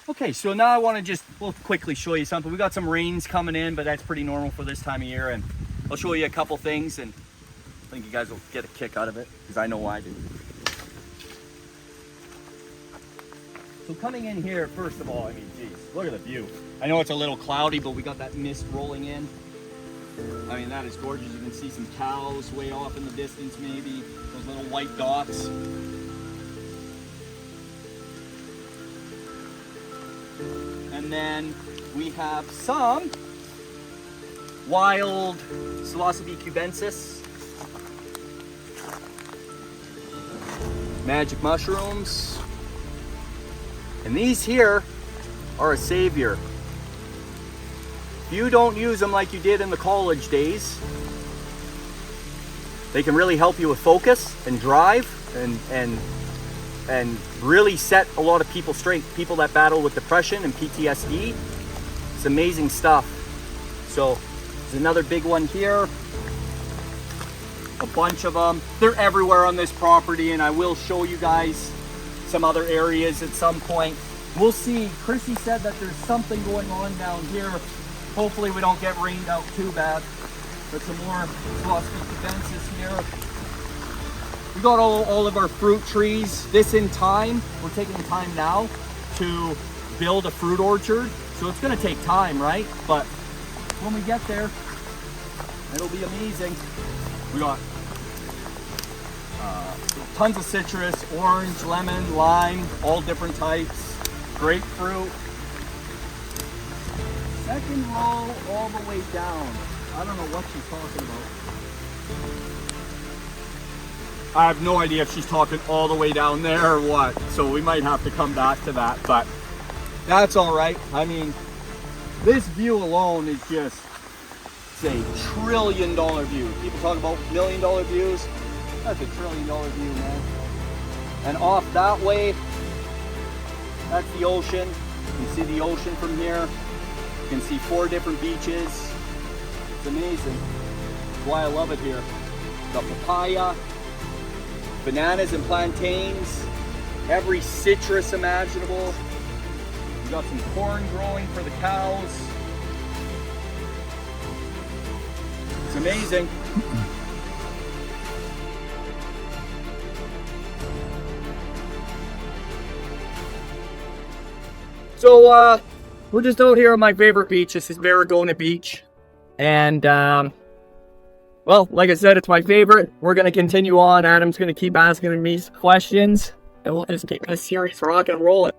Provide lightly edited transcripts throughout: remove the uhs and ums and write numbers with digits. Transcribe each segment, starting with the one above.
Okay, so now I want to we'll quickly show you something. We got some rains coming in, but that's pretty normal for this time of year. And I'll show you a couple things, and I think you guys will get a kick out of it, because I know I do. So coming in here, first of all, I mean, geez, look at the view. I know it's a little cloudy, but we got that mist rolling in. I mean, that is gorgeous. You can see some cows way off in the distance, maybe. Those little white dots. And then we have some wild Psilocybe cubensis, magic mushrooms, and these here are a savior. If you don't use them like you did in the college days, they can really help you with focus and drive and really set a lot of people straight. People that battle with depression and PTSD. It's amazing stuff. So there's another big one here. A bunch of them. They're everywhere on this property, and I will show you guys some other areas at some point. We'll see. Chrissy said that there's something going on down here. Hopefully we don't get rained out too bad. But some more Psilocybe cubensis here. We got all of our fruit trees. This in time, we're taking time now to build a fruit orchard. So it's gonna take time, right? But when we get there, it'll be amazing. We got tons of citrus, orange, lemon, lime, all different types, grapefruit. Second row all the way down. I don't know what she's talking about. I have no idea if she's talking all the way down there or what, so we might have to come back to that, but that's all right. I mean, this view alone is just, it's a $1 trillion view. People talk about $1 million views. That's a $1 trillion view, man. And off that way, that's the ocean. You can see the ocean from here. You can see 4 different beaches. It's amazing. That's why I love it here. The papaya, bananas and plantains, every citrus imaginable. We got some corn growing for the cows. It's amazing. So we're just out here on my favorite beach. This is Barrigona Beach. And well, like I said, it's my favorite. We're going to continue on. Adam's going to keep asking me questions. And we'll just keep this series rock and rolling.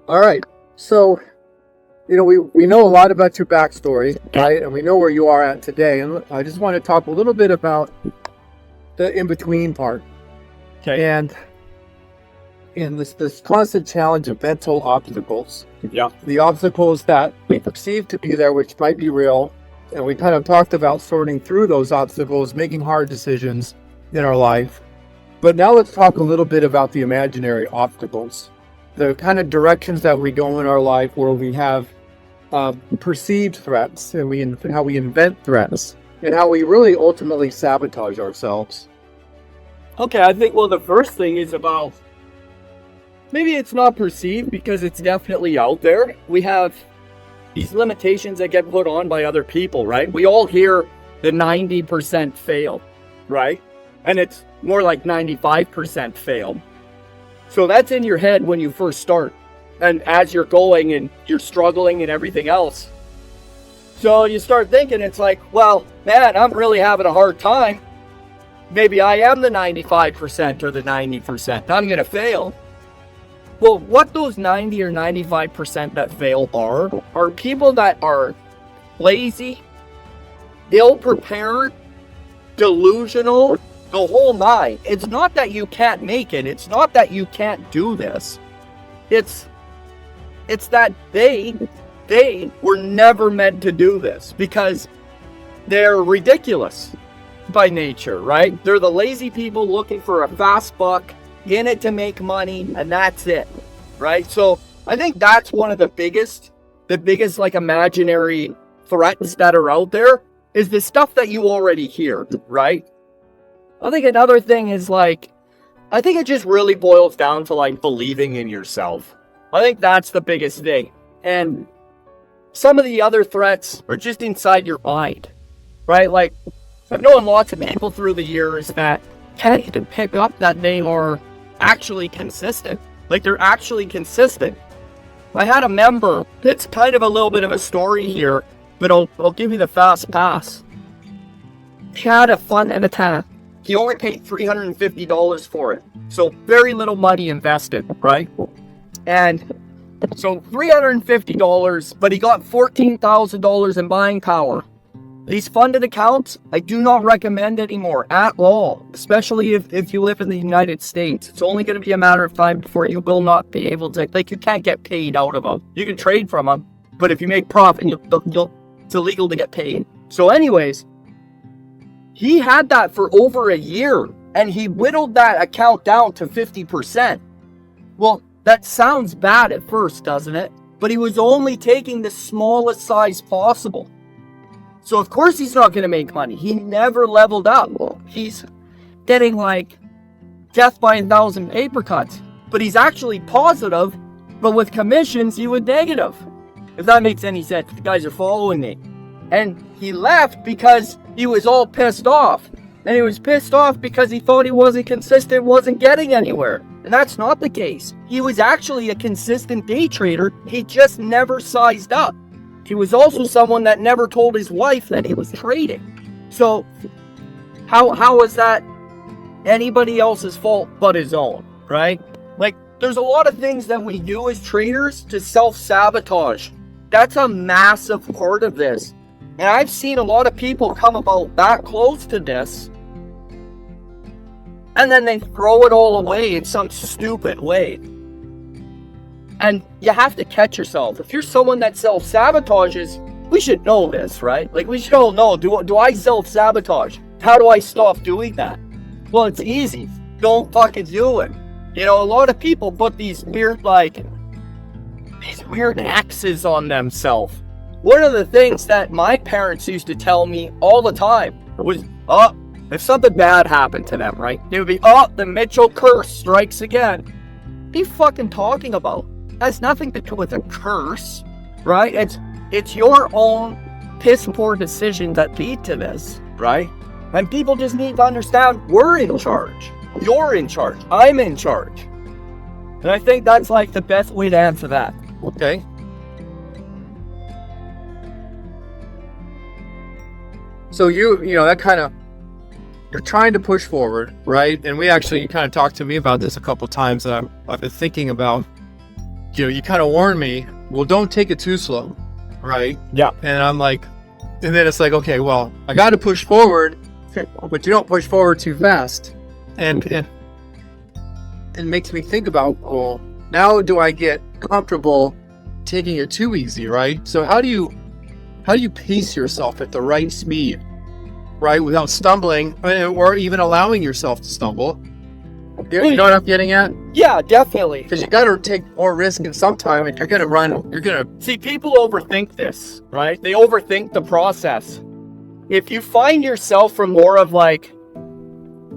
All right. So, you know, we know a lot about your backstory, right? And we know where you are at today. And I just want to talk a little bit about the in-between part. Okay. And this constant challenge of mental obstacles. Yeah. The obstacles that we perceive to be there, which might be real. And we kind of talked about sorting through those obstacles, making hard decisions in our life. But now let's talk a little bit about the imaginary obstacles. The kind of directions that we go in our life where we have perceived threats and how we invent threats and how we really ultimately sabotage ourselves. Okay, I think, well, the first thing is about, maybe it's not perceived because it's definitely out there. We have these limitations that get put on by other people, right? We all hear the 90% fail, right? And it's more like 95% fail. So that's in your head when you first start. And as you're going and you're struggling and everything else. So you start thinking, it's like, well, man, I'm really having a hard time. Maybe I am the 95% or the 90%. I'm going to fail. Well, what those 90 or 95% that fail are people that are lazy, ill-prepared, delusional, the whole nine. It's not that you can't make it. It's not that you can't do this. It's that they were never meant to do this because they're ridiculous by nature, right? They're the lazy people looking for a fast buck, in it to make money, and that's it, right? So I think that's one of the biggest like imaginary threats that are out there is the stuff that you already hear, right? I think another thing is like, I think it just really boils down to like believing in yourself, I think that's the biggest thing. And some of the other threats are just inside your mind, right? Like, I've known lots of people through the years that can't even pick up that they are actually consistent. Like, they're actually consistent. I had a member, it's kind of a little bit of a story here, but I'll give you the fast pass. He had a fund and attack. He only paid $350 for it. So very little money invested, right? And so $350, but he got $14,000 in buying power. These funded accounts, I do not recommend anymore at all, especially if you live in the United States. It's only going to be a matter of time before you will not be able to, like, you can't get paid out of them. You can trade from them, but if you make profit, it's illegal to get paid. So anyways, he had that for over a year, and he whittled that account down to 50%. Well, that sounds bad at first, doesn't it? But he was only taking the smallest size possible. So of course he's not going to make money. He never leveled up. He's getting like death by 1,000 paper cuts. But he's actually positive, but with commissions he was negative. If that makes any sense, the guys are following me. And he left because he was all pissed off. And he was pissed off because he thought he wasn't consistent, wasn't getting anywhere. And that's not the case. He was actually a consistent day trader. He just never sized up. He was also someone that never told his wife that he was trading. So how is that anybody else's fault but his own, right? Like, there's a lot of things that we do as traders to self-sabotage. That's a massive part of this. And I've seen a lot of people come about that close to this, and then they throw it all away in some stupid way. And you have to catch yourself. If you're someone that self-sabotages, we should know this, right? Like, we should all know, do I self-sabotage? How do I stop doing that? Well, it's easy. Don't fucking do it. You know, a lot of people put these weird X's on themselves. One of the things that my parents used to tell me all the time was, if something bad happened to them, right? They would be, the Mitchell curse strikes again. What are you fucking talking about? It has nothing to do with a curse, right? It's your own piss poor decision that lead to this, right? And people just need to understand we're in charge. You're in charge. I'm in charge. And I think that's like the best way to answer that. Okay? So you know, that kind of, you're trying to push forward, right? And you kind of talked to me about this a couple times that I've been thinking about. You know, you kind of warned me, well, don't take it too slow, right? Yeah. And I'm like, and then it's like, okay, well, I got to push forward, but you don't push forward too fast. And it makes me think about, well, now do I get comfortable taking it too easy, right? So how do you pace yourself at the right speed, right? Without stumbling or even allowing yourself to stumble. You know what I'm getting at? Yeah, definitely. Because you got to take more risk in some time, and you're going to See, people overthink this, right? They overthink the process. If you find yourself from more of like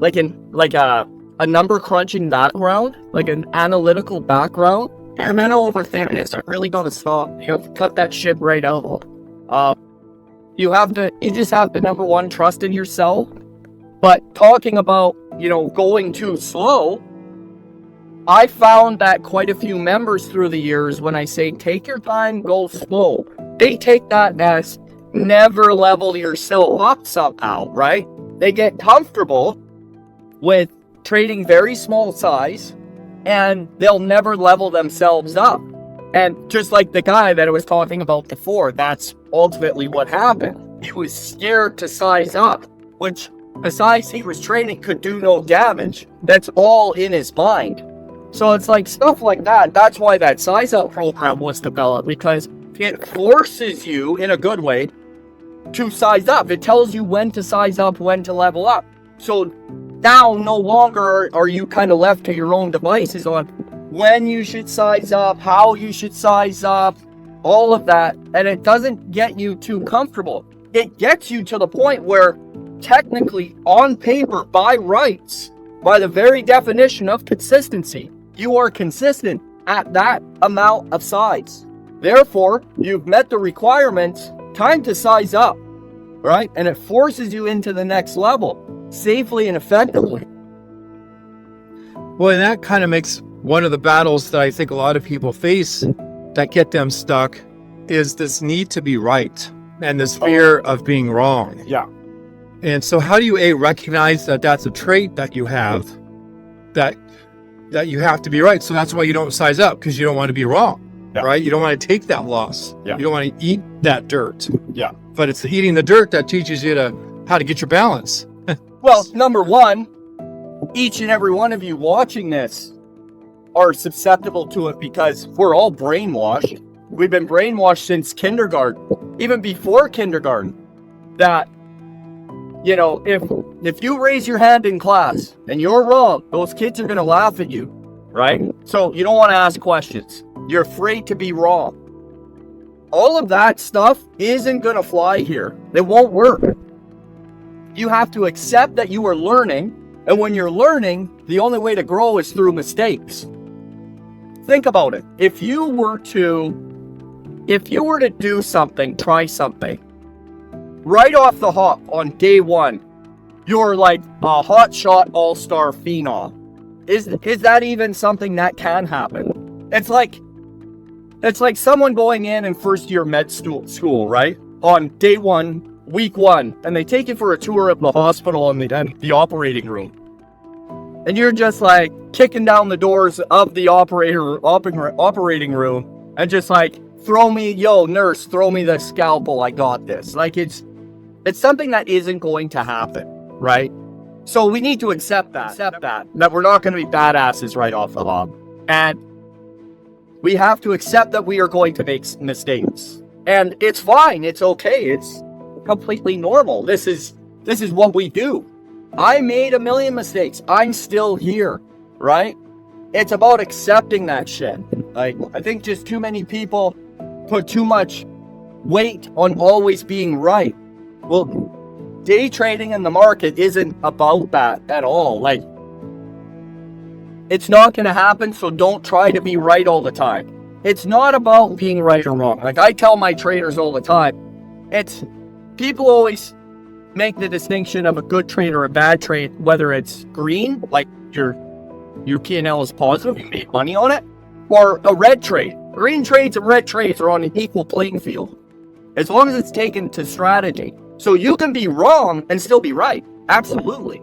a number crunching background, like an analytical background, I'm gonna overthink this. I really gotta stop. You have to cut that shit right out. You just have to, number one, trust in yourself. But talking about, going too slow, I found that quite a few members through the years, when I say take your time, go slow, they take that as never level yourself up somehow, right? They get comfortable with trading very small size, and they'll never level themselves up. And just like the guy that I was talking about before, that's ultimately what happened. He was scared to size up, which a size he was trading could do no damage. That's all in his mind. So it's like stuff like that. That's why that size up program was developed, because it forces you, in a good way, to size up. It tells you when to size up, when to level up. So now no longer are you kind of left to your own devices on when you should size up, how you should size up, all of that. And it doesn't get you too comfortable. It gets you to the point where technically, on paper, by rights, by the very definition of consistency, you are consistent, at that amount of size. Therefore, you've met the requirements, time to size up, right? And it forces you into the next level, safely and effectively. Well, and that kind of makes one of the battles that I think a lot of people face that get them stuck is this need to be right and this fear of being wrong. Yeah. And so how do you recognize that that's a trait that you have, that you have to be right? So that's why you don't size up, because you don't want to be wrong, right? You don't want to take that loss. You don't want to eat that dirt. But it's eating the dirt that teaches you how to get your balance. Well, number one, each and every one of you watching this are susceptible to it because we're all brainwashed. We've been brainwashed since kindergarten, even before kindergarten, that, you know, if you raise your hand in class and you're wrong, those kids are going to laugh at you, right? So you don't want to ask questions. You're afraid to be wrong. All of that stuff isn't going to fly here. It won't work. You have to accept that you are learning, and when you're learning, the only way to grow is through mistakes. Think about it. If you were to do something, try something, right off the hop on day one, you're like a hotshot all-star phenom. Is that even something that can happen? It's like someone going in first year med school, right? On day one, week one, and they take you for a tour of the hospital and the operating room. And you're just like kicking down the doors of the operating room and just like, nurse, throw me the scalpel, I got this. Like it's something that isn't going to happen, right? So we need to accept that we're not going to be badasses right off the hop. And we have to accept that we are going to make mistakes. And it's fine, it's okay, it's completely normal. This is what we do. I made a million mistakes. I'm still here, right? It's about accepting that shit. Like, I think just too many people put too much weight on always being right. Well, day trading in the market isn't about that at all. Like, it's not going to happen, so don't try to be right all the time. It's not about being right or wrong. Like I tell my traders all the time, people always make the distinction of a good trade or a bad trade, whether it's green, like your P&L is positive, you made money on it, or a red trade. Green trades and red trades are on an equal playing field, as long as it's taken to strategy. So you can be wrong and still be right. Absolutely.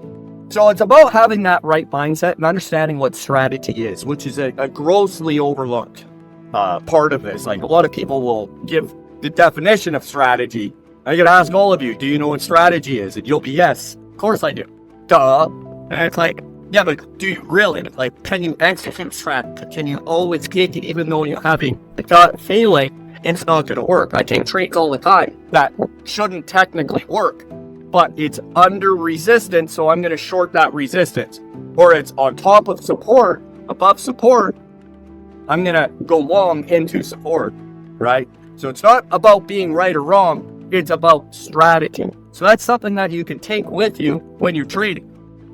So it's about having that right mindset and understanding what strategy is, which is a grossly overlooked part of this. Like a lot of people will give the definition of strategy. I can ask all of you, do you know what strategy is? And you'll be, yes, of course I do. Duh. And it's like, yeah, but do you really? Like, can you execute strategy? Can you always get it even though you're having a gut feeling? It's not going to work. I take trades all the time that shouldn't technically work, but it's under resistance, so I'm going to short that resistance. Or it's on top of support, above support, I'm going to go long into support, right? So it's not about being right or wrong. It's about strategy. So that's something that you can take with you when you're trading.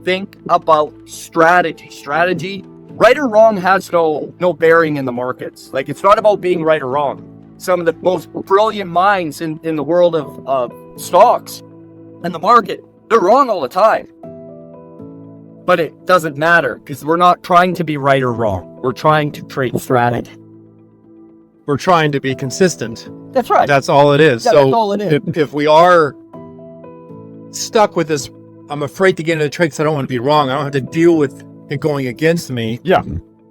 Think about strategy. Strategy, right or wrong, has no bearing in the markets. Like, it's not about being right or wrong. Some of the most brilliant minds in the world of stocks and the market, they're wrong all the time. But it doesn't matter, because we're not trying to be right or wrong. We're trying to trade strategy. We're trying to be consistent. That's right. That's all it is. Yeah, so that's all it is. If we are stuck with this, I'm afraid to get into the trades, I don't want to be wrong, I don't have to deal with it going against me. Yeah.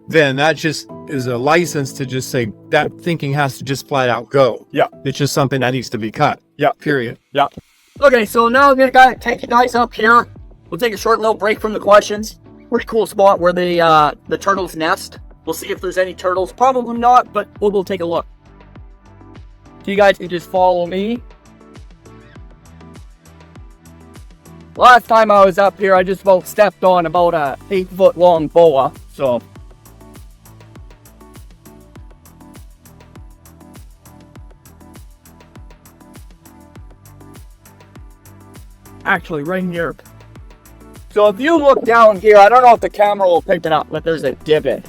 Then that just is a license to just say that thinking has to just flat out go. Yeah. It's just something that needs to be cut. Yeah. Period. Yeah. Okay, so now I'm going to take you guys up here. We'll take a short little break from the questions. Pretty cool spot where the turtles nest. We'll see if there's any turtles. Probably not, but we'll take a look. So you guys can just follow me. Last time I was up here, I just about stepped on about a 8-foot long boa. So actually right here. So if you look down here, I don't know if the camera will pick it up, but there's a divot.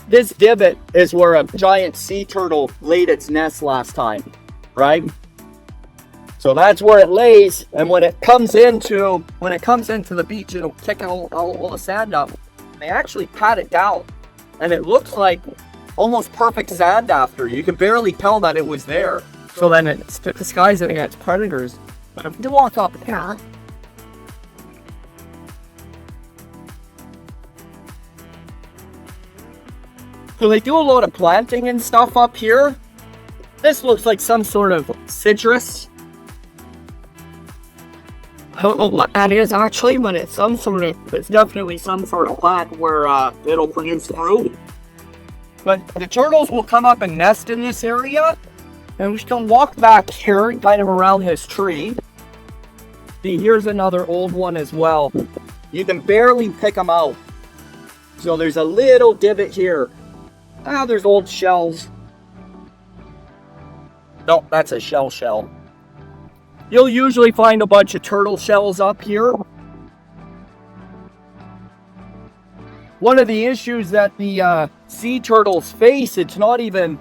this divot is where a giant sea turtle laid its nest last time, right? So that's where it lays, and when it comes into the beach, it'll kick all the sand up. They actually pat it down, and it looks like almost perfect sand after. You can barely tell that it was there. So then it's disguising against predators. But if you walk up here, so they do a lot of planting and stuff up here. This looks like some sort of citrus. I don't know what that is actually, but it's definitely some sort of plant where it'll produce fruit. But the turtles will come up and nest in this area, and we can walk back here, kind of around this tree. See, here's another old one as well. You can barely pick them out. So there's a little divot here. Ah, there's old shells. No, that's a shell. You'll usually find a bunch of turtle shells up here. One of the issues that the sea turtles face, it's not even,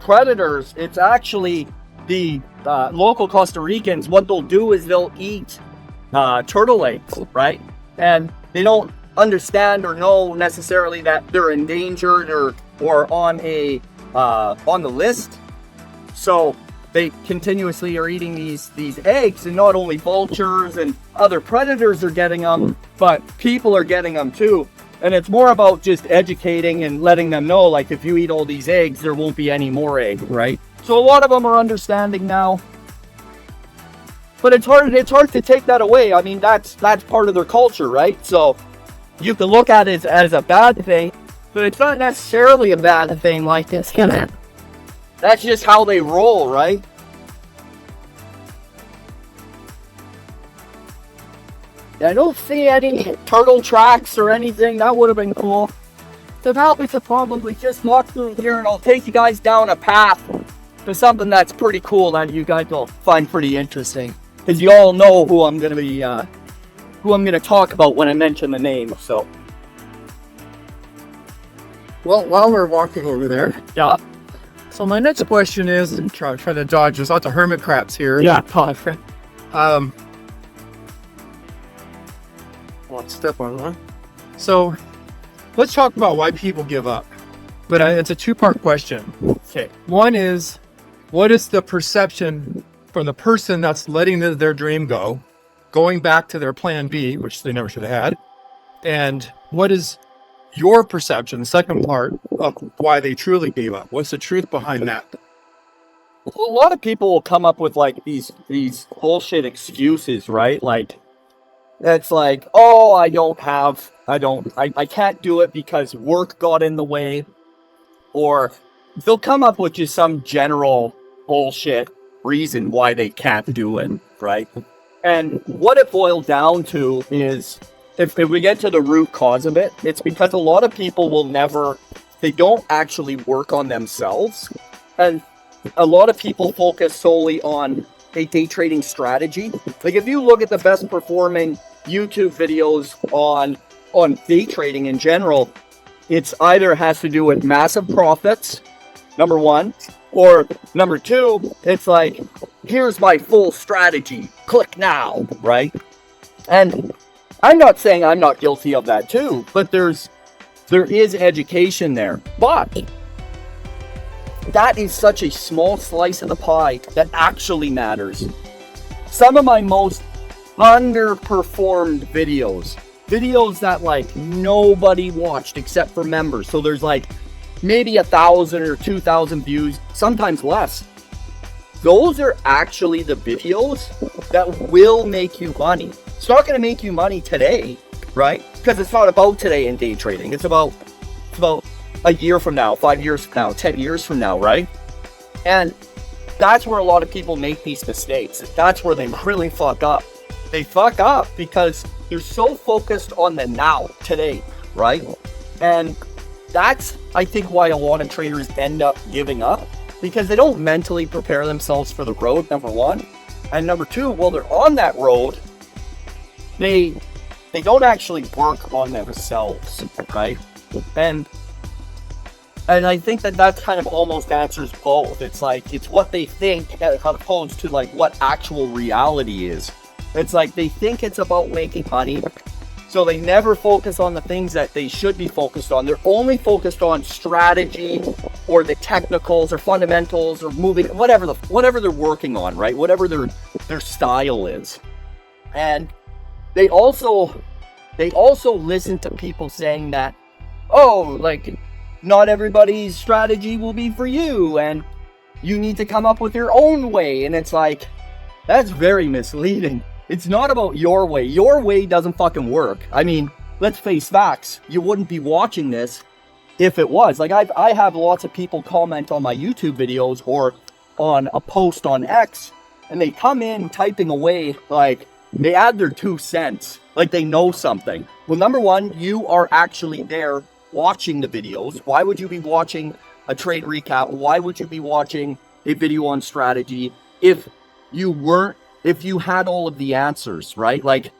predators. It's actually the local Costa Ricans. What they'll do is they'll eat turtle eggs, right? And they don't understand or know necessarily that they're endangered or on the list. So they continuously are eating these eggs, and not only vultures and other predators are getting them, but people are getting them too. And it's more about just educating and letting them know, like, if you eat all these eggs, there won't be any more eggs, right? So a lot of them are understanding now. But it's hard to take that away. I mean, that's part of their culture, right? So you can look at it as a bad thing, but it's not necessarily a bad thing like this, can it? That's just how they roll, right? I don't see any turtle tracks or anything. That would have been cool. So now we could probably just walk through here, and I'll take you guys down a path to something that's pretty cool that you guys will find pretty interesting. Because you all know who I'm gonna talk about when I mention the name. So, Well, while we're walking over there, yeah. so my next question is, I'm trying to dodge, there's lots of hermit crabs here. Yeah, Let's step on one. So let's talk about why people give up. But it's a two-part question. okay. One is, what is the perception from the person that's letting their dream go, going back to their plan B, which they never should have had? And what is your perception, the second part, of why they truly gave up? What's the truth behind that? A lot of people will come up with like these bullshit excuses, right? Like, it's like, oh, I can't do it because work got in the way. Or they'll come up with just some general bullshit reason why they can't do it, right? And what it boils down to is, if we get to the root cause of it, it's because a lot of people they don't actually work on themselves. And a lot of people focus solely on a day trading strategy. Like, if you look at the best performing YouTube videos on day trading in general, it's either has to do with massive profits, number one, or number two, it's like, here's my full strategy, click now, right? And I'm not saying I'm not guilty of that too, but there is education there. But that is such a small slice of the pie that actually matters. Some of my most underperformed videos that like nobody watched except for members, so there's like maybe 1,000 or 2,000 views, sometimes less. Those are actually the videos that will make you money. It's not going to make you money today, right? Because it's not about today in day trading. It's about a year from now, 5 years from now, 10 years from now, right? And that's where a lot of people make these mistakes. That's where they really fuck up. They fuck up because they're so focused on the now, today, right? And that's, I think, why a lot of traders end up giving up, because they don't mentally prepare themselves for the road, number one. And number two, while they're on that road, they don't actually work on themselves, right? And And I think that that kind of almost answers both. It's like, it's what they think as opposed to like what actual reality is. It's like they think it's about making money, so they never focus on the things that they should be focused on. They're only focused on strategy or the technicals or fundamentals or moving, whatever they're working on, right? Whatever their style is. And they also listen to people saying that, oh, like, not everybody's strategy will be for you, and you need to come up with your own way. And it's like, that's very misleading. It's not about your way. Your way doesn't fucking work. I mean, let's face facts. You wouldn't be watching this if it was. Like, I have lots of people comment on my YouTube videos or on a post on X, and they come in typing away, like, they add their 2 cents, like they know something. Well, number one, you are actually there watching the videos. Why would you be watching a trade recap? Why would you be watching a video on strategy if you had all of the answers, right? Like,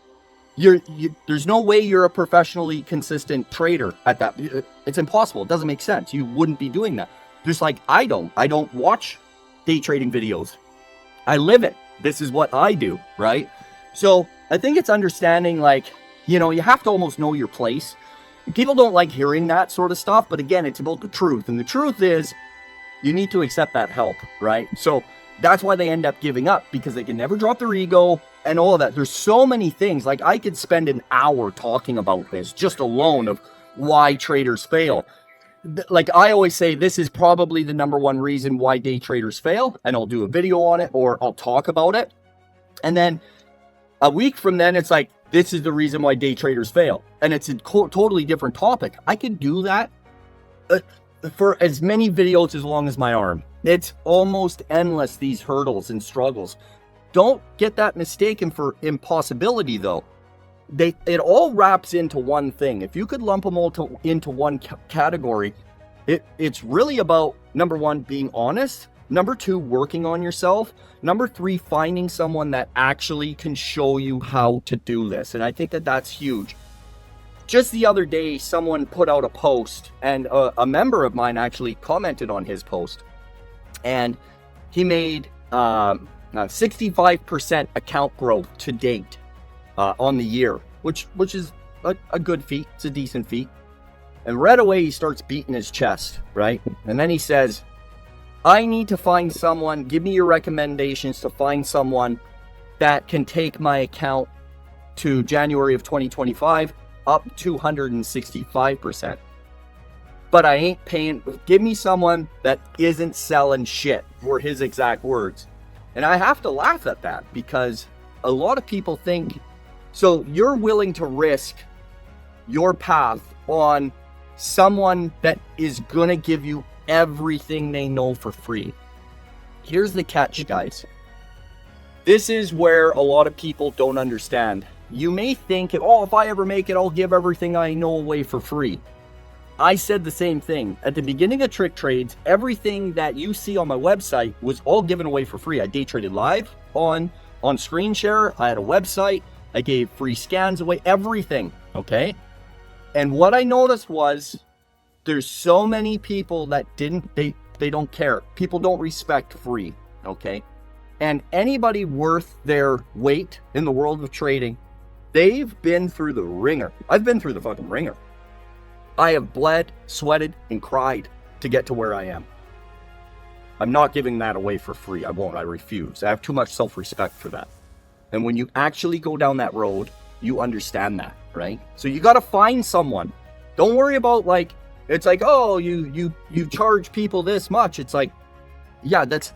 there's no way you're a professionally consistent trader at that. It's impossible. It doesn't make sense. You wouldn't be doing that. Just like I don't watch day trading videos. I live it. This is what I do, right? So I think it's understanding, like, you know, you have to almost know your place. People don't like hearing that sort of stuff, but again, it's about the truth. And the truth is, you need to accept that help, right? So that's why they end up giving up, because they can never drop their ego and all of that. There's so many things. Like, I could spend an hour talking about this just alone of why traders fail. Like, I always say, this is probably the number one reason why day traders fail, and I'll do a video on it or I'll talk about it. And then a week from then, it's like, this is the reason why day traders fail. And it's a totally different topic. I could do that for as many videos as long as my arm. It's almost endless, these hurdles and struggles. Don't get that mistaken for impossibility, though. It all wraps into one thing. If you could lump them all into one category, it's really about, number one, being honest. Number two, working on yourself. Number three, finding someone that actually can show you how to do this. And I think that that's huge. Just the other day, someone put out a post, and a member of mine actually commented on his post. And he made 65% account growth to date on the year, which is a good feat. It's a decent feat. And right away, he starts beating his chest, right? And then he says, I need to find someone, give me your recommendations to find someone that can take my account to January of 2025 up 265%. But I ain't paying, give me someone that isn't selling shit, were his exact words. And I have to laugh at that, because a lot of people think, so you're willing to risk your path on someone that is gonna give you everything they know for free. Here's the catch, guys. This is where a lot of people don't understand. You may think, oh, if I ever make it, I'll give everything I know away for free. I said the same thing. At the beginning of Tricktrades, everything that you see on my website was all given away for free. I day traded live on screen share. I had a website. I gave free scans away, everything, okay? And what I noticed was, there's so many people that they don't care. People don't respect free, okay? And anybody worth their weight in the world of trading, they've been through the ringer. I've been through the fucking ringer. I have bled, sweated, and cried to get to where I am. I'm not giving that away for free. I won't. I refuse. I have too much self-respect for that. And when you actually go down that road, you understand that, right? So you got to find someone. Don't worry about, like, it's like, oh, you charge people this much. It's like, yeah, that's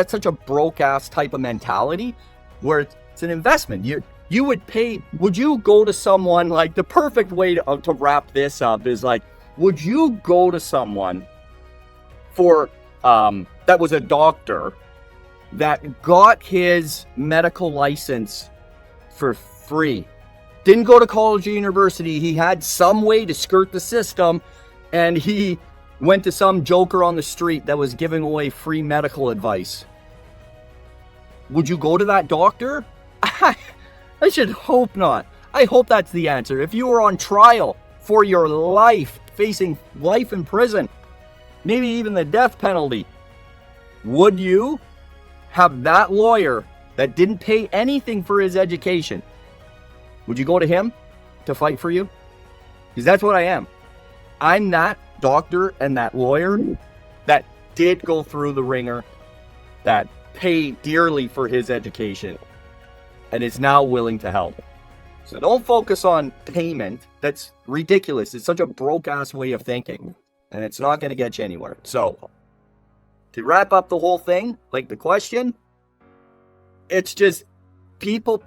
such a broke ass type of mentality where it's an investment. You would pay, would you go to someone, like, the perfect way to wrap this up is, like, would you go to someone for, that was a doctor that got his medical license for free? Didn't go to college or university. He had some way to skirt the system, and he went to some joker on the street that was giving away free medical advice. Would you go to that doctor? I should hope not. I hope that's the answer. If you were on trial for your life, facing life in prison, maybe even the death penalty. Would you have that lawyer that didn't pay anything for his education? Would you go to him to fight for you? Because that's what I am. I'm that doctor and that lawyer that did go through the ringer, that paid dearly for his education, and is now willing to help. So don't focus on payment. That's ridiculous. It's such a broke-ass way of thinking, and it's not going to get you anywhere. So, to wrap up the whole thing, like the question, it's just people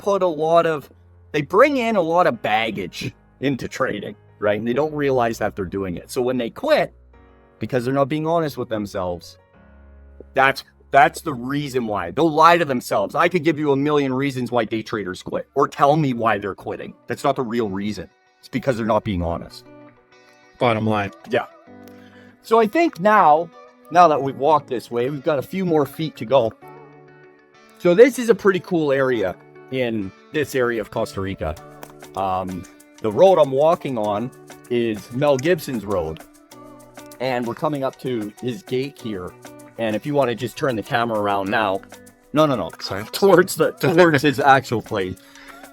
they bring in a lot of baggage into trading, right? And they don't realize that they're doing it. So when they quit, because they're not being honest with themselves, that's the reason why. They'll lie to themselves. I could give you a million reasons why day traders quit, or tell me why they're quitting. That's not the real reason. It's because they're not being honest. Bottom line. Yeah. So I think now that we've walked this way, we've got a few more feet to go. So this is a pretty cool area in this area of Costa Rica. The road I'm walking on is Mel Gibson's road. And we're coming up to his gate here. And if you want to just turn the camera around now. No. Sorry. Towards his actual place.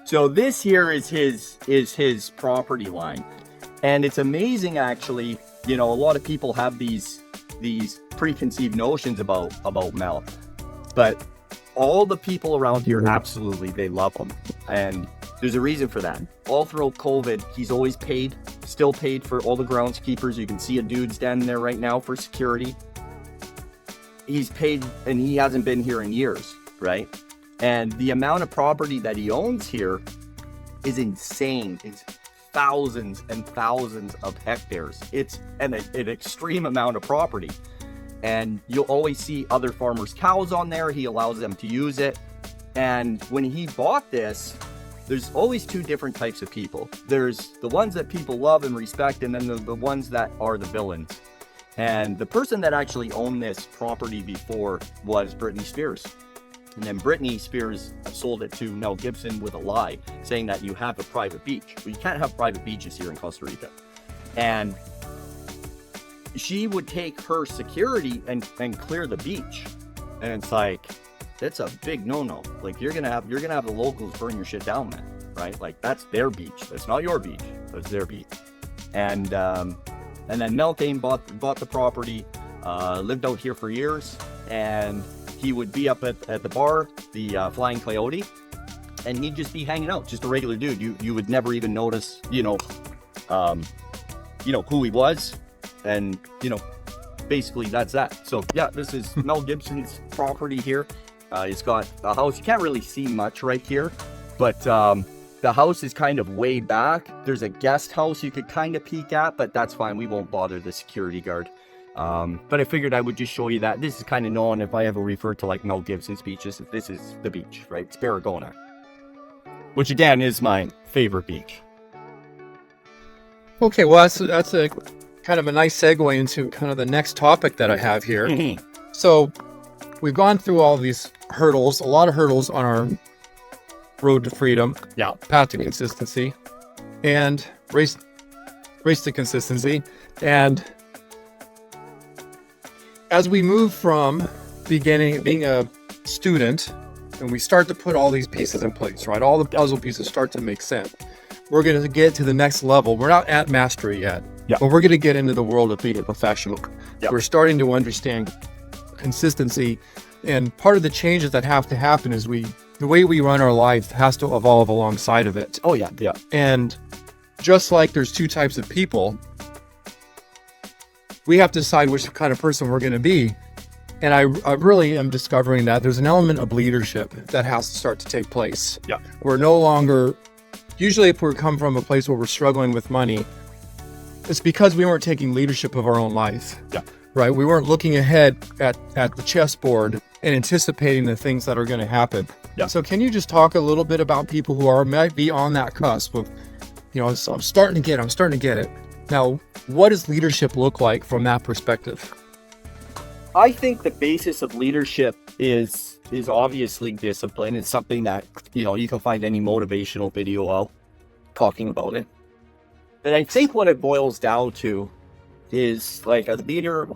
So this here is his property line. And it's amazing, actually. You know, a lot of people have these preconceived notions about Mel. But all the people around here, absolutely, they love him. And there's a reason for that. All throughout COVID, he's always still paid for all the groundskeepers. You can see a dude standing there right now for security. He's paid, and he hasn't been here in years, right? And the amount of property that he owns here is insane. It's thousands and thousands of hectares. It's an extreme amount of property. And you'll always see other farmers' cows on there. He allows them to use it. And when he bought this, there's always two different types of people. There's the ones that people love and respect, and then the ones that are the villains. And the person that actually owned this property before was Britney Spears. And then Britney Spears sold it to Mel Gibson with a lie, saying that you have a private beach. Well, you can't have private beaches here in Costa Rica. And she would take her security and clear the beach. And it's like, that's a big no-no. Like, you're gonna have the locals burn your shit down then, right? Like, that's their beach. That's not your beach. That's their beach. And then Mel came, bought the property, lived out here for years, and he would be up at the bar, the Flying Coyote, and he'd just be hanging out, just a regular dude. You would never even notice, who he was, and basically that's that. So yeah, this is Mel Gibson's property here. He's got a house. You can't really see much right here, but the house is kind of way back. There's a guest house you could kind of peek at, but that's fine. We won't bother the security guard. But I figured I would just show you that. This is kind of known, if I ever refer to like Mel Gibson's beaches, this is the beach, right? It's Barrigona, which again is my favorite beach. Okay, well, that's a kind of a nice segue into kind of the next topic that I have here. Mm-hmm. So we've gone through all these hurdles, a lot of hurdles on our road to freedom, path to consistency, and race to consistency. And as we move from being a student, and we start to put all these pieces in place, right? All the puzzle pieces start to make sense. We're going to get to the next level. We're not at mastery yet, but we're going to get into the world of being a professional. We're starting to understand consistency, and part of the changes that have to happen is the way we run our life has to evolve alongside of it. Oh yeah. And just like there's two types of people, we have to decide which kind of person we're going to be. And I really am discovering that there's an element of leadership that has to start to take place. Yeah. We're no longer, usually if we come from a place where we're struggling with money, it's because we weren't taking leadership of our own life. Yeah. Right? We weren't looking ahead at the chessboard and anticipating the things that are going to happen. Yeah. So can you just talk a little bit about people who might be on that cusp of, I'm starting to get it. Now, what does leadership look like from that perspective? I think the basis of leadership is obviously discipline. It's something that, you can find any motivational video out talking about it. And I think what it boils down to is, like, a leader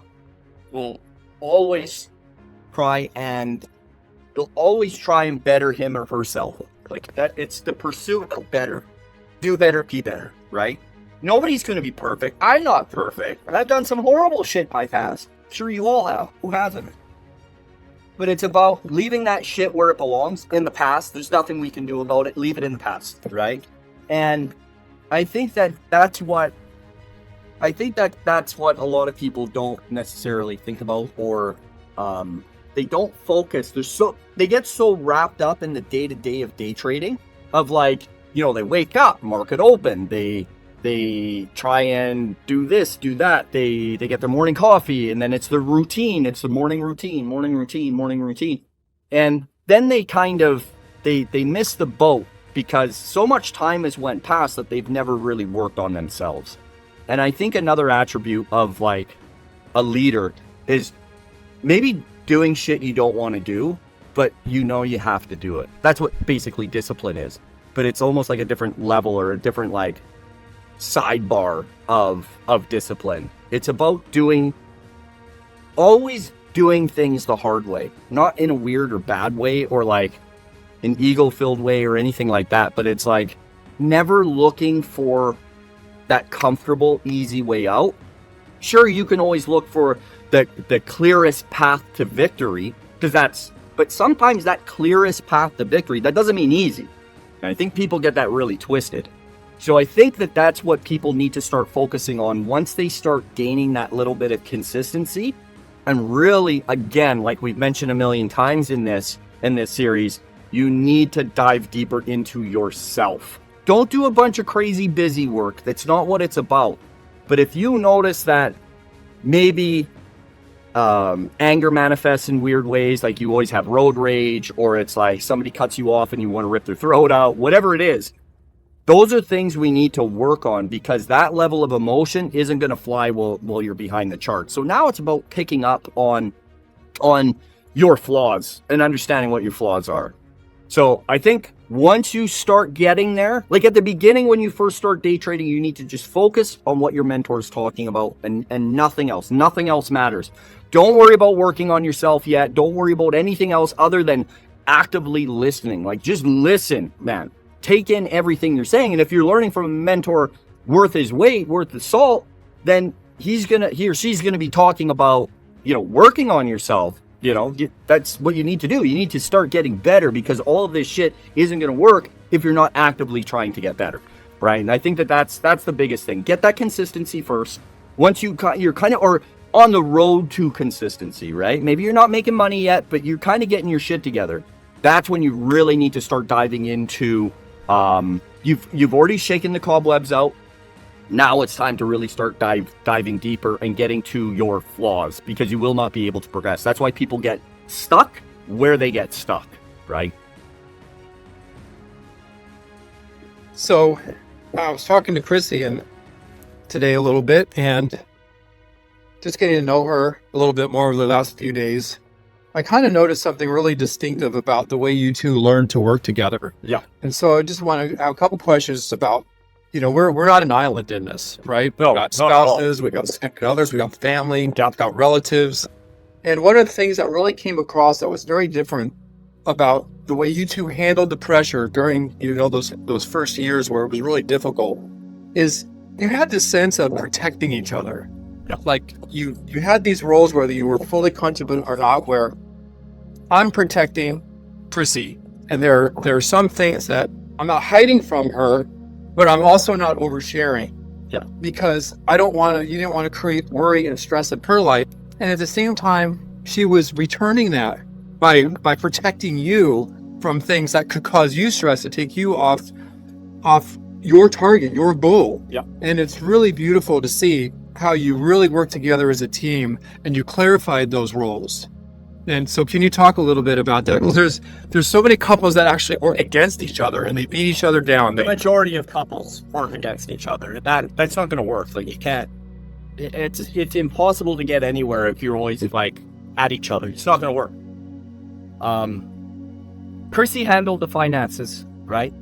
will always try and they'll always try and better him or herself. Like that, it's the pursuit of better. Do better, be better, right? Nobody's going to be perfect. I'm not perfect. I've done some horrible shit in my past. Sure, you all have. Who hasn't? But it's about leaving that shit where it belongs in the past. There's nothing we can do about it. Leave it in the past, right? And I think that's what a lot of people don't necessarily think about, or they don't focus. They get so wrapped up in the day-to-day of day trading, of like, you know, they wake up, market open, they try and do this, do that, they get their morning coffee, and then it's the routine, it's the morning routine, and then they kind of they miss the boat because so much time has went past that they've never really worked on themselves. And I think another attribute of like a leader is maybe doing shit you don't want to do, but you know you have to do it. That's what basically discipline is. But it's almost like a different level or a different like sidebar of discipline. It's about always doing things the hard way, not in a weird or bad way or like an ego-filled way or anything like that, but it's like never looking for that comfortable, easy way out. Sure, you can always look for the clearest path to victory, but sometimes that clearest path to victory, that doesn't mean easy. And I think people get that really twisted. So I think that's what people need to start focusing on once they start gaining that little bit of consistency. And really, again, like we've mentioned a million times in this series, you need to dive deeper into yourself. Don't do a bunch of crazy busy work. That's not what it's about. But if you notice that maybe anger manifests in weird ways, like you always have road rage, or it's like somebody cuts you off and you want to rip their throat out, whatever it is, those are things we need to work on, because that level of emotion isn't going to fly while you're behind the chart. So now it's about picking up on your flaws and understanding what your flaws are. So I think once you start getting there, like at the beginning when you first start day trading, you need to just focus on what your mentor is talking about and nothing else. Nothing else matters. Don't worry about working on yourself yet. Don't worry about anything else other than actively listening. Like just listen, man. Take in everything they're saying. And if you're learning from a mentor worth his weight, worth the salt, then he or she's gonna be talking about, you know, working on yourself. You know, that's what you need to do. You need to start getting better, because all of this shit isn't going to work if you're not actively trying to get better, right? And I think that's the biggest thing. Get that consistency first. Once you're kind of or on the road to consistency, right? Maybe you're not making money yet, but you're kind of getting your shit together. That's when you really need to start diving into. You've already shaken the cobwebs out. Now it's time to really start diving deeper and getting to your flaws, because you will not be able to progress. That's why people get stuck where they get stuck, right? So I was talking to Chrissy today a little bit, and just getting to know her a little bit more over the last few days. I kind of noticed something really distinctive about the way you two learn to work together. Yeah. And so I just want to have a couple questions about, you know, we're not an island in this, right? No, We've got spouses, we got significant others, we got family, we've got relatives. And one of the things that really came across that was very different about the way you two handled the pressure during, you know, those first years where it was really difficult is you had this sense of protecting each other. Yeah. Like you had these roles, whether you were fully comfortable or not, where I'm protecting Prissy, and there are some things that I'm not hiding from her, but I'm also not oversharing. Yeah. Because you didn't want to create worry and stress in her life. And at the same time, she was returning that by protecting you from things that could cause you stress, to take you off your target, your goal. Yeah. And it's really beautiful to see how you really work together as a team and you clarified those roles. And so can you talk a little bit about that? Because there's so many couples that actually work against each other and they beat each other down. The majority of couples work against each other. That's not going to work. Like, you can't. It's impossible to get anywhere if you're always like at each other. It's not going to work. Chrissy handled the finances, right?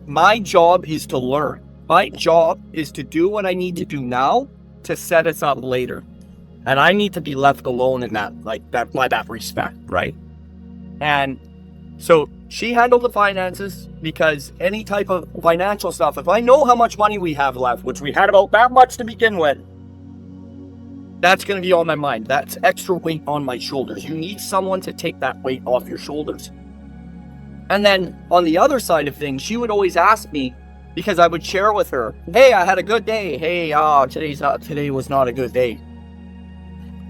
My job is to learn. My job is to do what I need to do now to set us up later. And I need to be left alone in that, like, that, by that respect, right? And so she handled the finances, because any type of financial stuff, if I know how much money we have left, which we had about that much to begin with, that's going to be on my mind. That's extra weight on my shoulders. You need someone to take that weight off your shoulders. And then on the other side of things, she would always ask me, because I would share with her, hey, I had a good day. Hey, today was not a good day.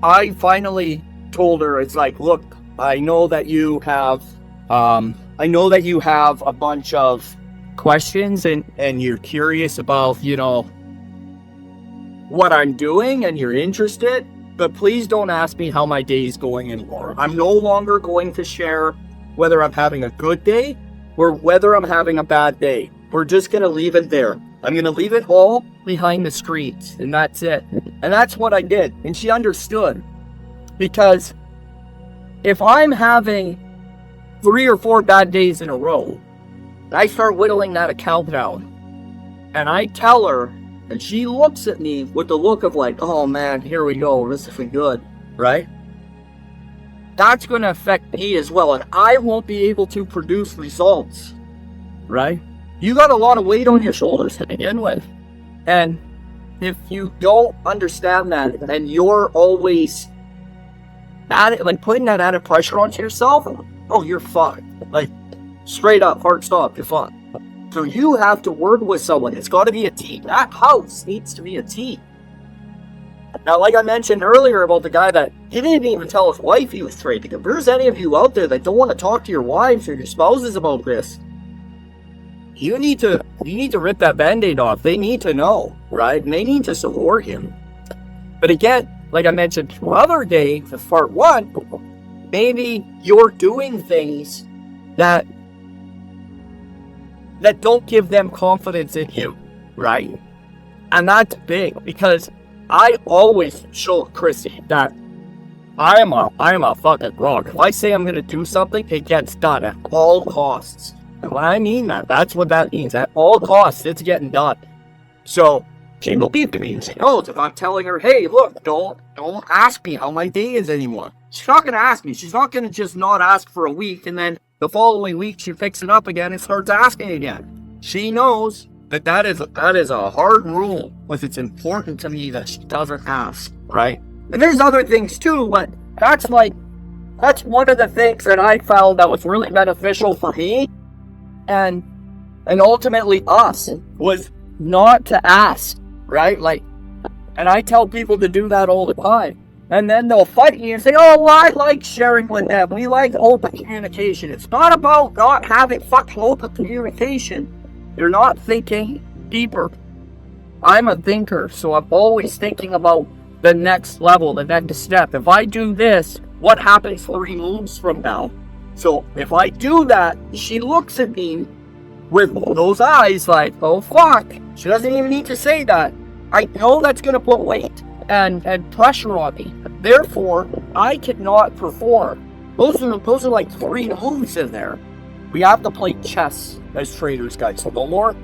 I finally told her, it's like, look, I know that you have a bunch of questions and you're curious about, you know, what I'm doing, and you're interested, but please don't ask me how my day is going anymore. I'm no longer going to share whether I'm having a good day or whether I'm having a bad day. We're just going to leave it there. I'm going to leave it all behind the screens, and that's it. And that's what I did. And she understood. Because if I'm having 3 or 4 bad days in a row, I start whittling that account down, and I tell her, and she looks at me with the look of like, oh man, here we go, this isn't good, right? That's going to affect me as well, and I won't be able to produce results, right? You got a lot of weight on your shoulders to begin with, and if you don't understand that, and you're always like putting that added pressure onto yourself, oh, you're fucked. Like, straight up, hard stop, you're fucked. So you have to work with someone. It's got to be a team. That house needs to be a team. Now, like I mentioned earlier about the guy that he didn't even tell his wife he was trading. If there's any of you out there that don't want to talk to your wives or your spouses about this, you need to rip that band-aid off. They need to know, right? And they need to support him. But again, like I mentioned the other day, the part 1, maybe you're doing things that don't give them confidence in you, right? And that's big, because I always show Chrissy that I am a fucking rock. If I say I'm gonna do something, it gets done at all costs. And when I mean that, that's what that means. At all costs, it's getting done. So she believed me and she knows if I'm telling her, hey, look, don't ask me how my day is anymore. She's not gonna ask me. She's not gonna just not ask for a week, and then the following week she picks it up again and starts asking again. She knows that is a hard rule, but it's important to me that she doesn't ask, right? And there's other things too, but that's one of the things that I found that was really beneficial for me and ultimately us, was not to ask, right? Like, and I tell people to do that all the time. And then they'll fight you and say, oh, well, I like sharing with them. We like open communication. It's not about not having fucking open communication. You're not thinking deeper. I'm a thinker, so I'm always thinking about the next level, the next step. If I do this, what happens 3 moves from now? So if I do that, she looks at me with those eyes like, oh fuck. She doesn't even need to say that. I know that's going to put weight and pressure on me. Therefore, I cannot perform. Those are like 3 moves in there. We have to play chess as traders, guys. So no more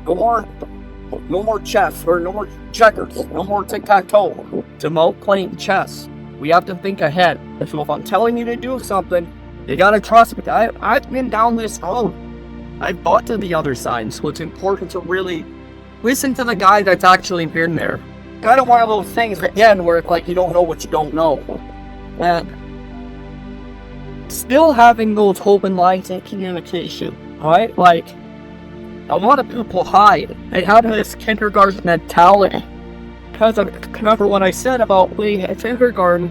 chess, or no more checkers, no more tic-tac-toe. It's about playing chess. We have to think ahead. So if I'm telling you to do something, you gotta trust me. I've been down this road. I've got to the other side, so it's important to really listen to the guy that's actually been there. Kind of one of those things, again, where it's like you don't know what you don't know. And still having those open lines of communication, right? Like, a lot of people hide. They have this kindergarten mentality. Because I remember when I said about being at kindergarten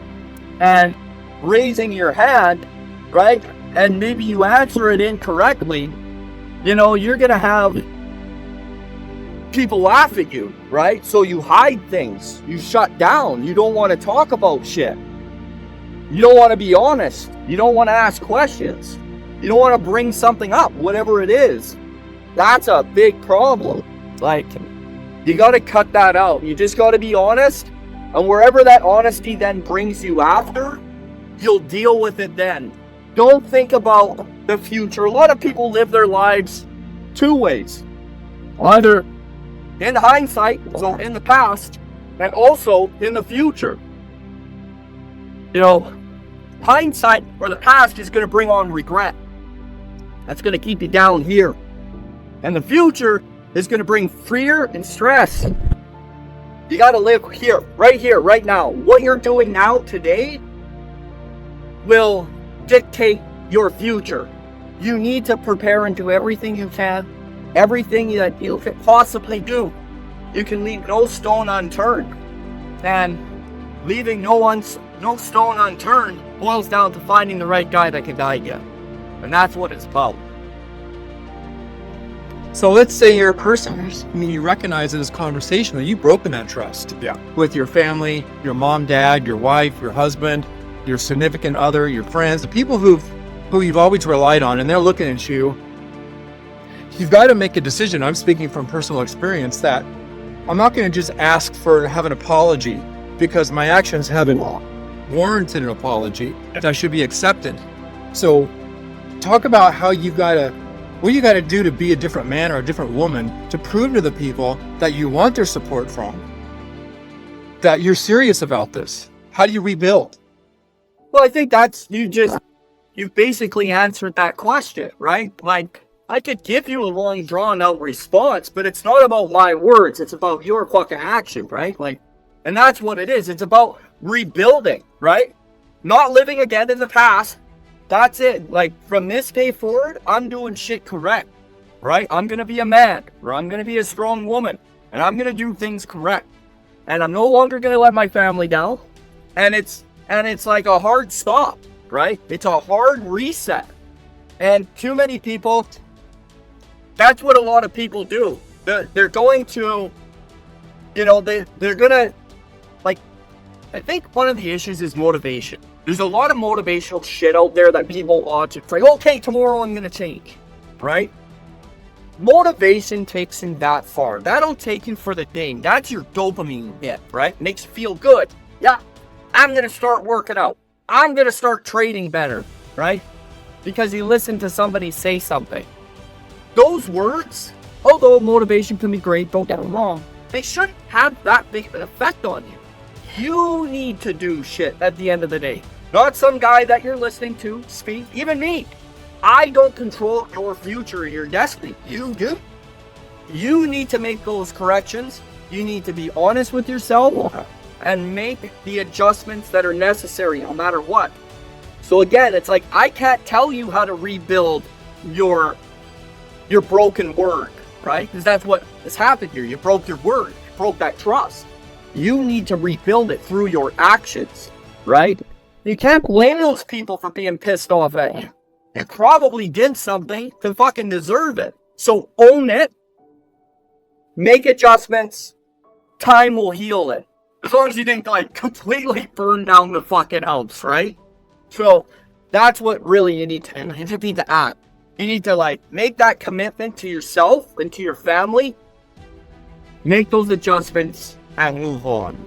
and raising your hand, right? And maybe you answer it incorrectly, you know, you're going to have people laugh at you, right? So you hide things. You shut down. You don't want to talk about shit. You don't want to be honest. You don't want to ask questions. You don't want to bring something up, whatever it is. That's a big problem. Like, you got to cut that out. You just got to be honest. And wherever that honesty then brings you after, you'll deal with it then. Don't think about the future. A lot of people live their lives 2 ways. Either in hindsight, so in the past, and also in the future. You know, hindsight or the past is going to bring on regret. That's going to keep you down here. And the future is going to bring fear and stress. You got to live here, right now. What you're doing now, today, will dictate your future. You need to prepare and do everything you can, everything that you can possibly do. You can leave no stone unturned. And leaving no stone unturned boils down to finding the right guy that can guide you. And that's what it's about. So let's say you're a person, I mean, you recognize in this conversation that you've broken that trust. Yeah. With your family, your mom, dad, your wife, your husband, your significant other, your friends, the people who you've always relied on, and they're looking at you. You've got to make a decision. I'm speaking from personal experience that I'm not going to just ask to have an apology because my actions haven't warranted an apology. I should be accepted. So talk about how what you got to do to be a different man or a different woman to prove to the people that you want their support from, that you're serious about this. How do you rebuild? Well, I think you basically answered that question, right? Like, I could give you a long drawn out response, but it's not about my words. It's about your fucking action, right? Like, and that's what it is. It's about rebuilding, right? Not living again in the past. That's it. Like, from this day forward, I'm doing shit correct, right? I'm going to be a man, or I'm going to be a strong woman, and I'm going to do things correct. And I'm no longer going to let my family down. And it's like a hard stop, right? It's a hard reset. And too many people, that's what a lot of people do. They're going to, they're going to, like, I think one of the issues is motivation. There's a lot of motivational shit out there that people watch. It's like, okay, tomorrow I'm going to change, right? Motivation takes you that far. That'll take you for the day. That's your dopamine hit, right? Makes you feel good. Yeah, I'm going to start working out. I'm going to start trading better, right? Because you listen to somebody say something. Those words, although motivation can be great, don't get me wrong, they shouldn't have that big of an effect on you. You need to do shit at the end of the day. Not some guy that you're listening to speak. Even me. I don't control your future or your destiny. You do. You need to make those corrections. You need to be honest with yourself and make the adjustments that are necessary no matter what. So again, it's like, I can't tell you how to rebuild your broken word, right? Because that's what has happened here. You broke your word. You broke that trust. You need to rebuild it through your actions, right? You can't blame those people for being pissed off at you. You probably did something to fucking deserve it. So own it. Make adjustments. Time will heal it. As long as you didn't, like, completely burn down the fucking house, right? So that's what really you need to act. You need to, like, make that commitment to yourself and to your family. Make those adjustments and move on.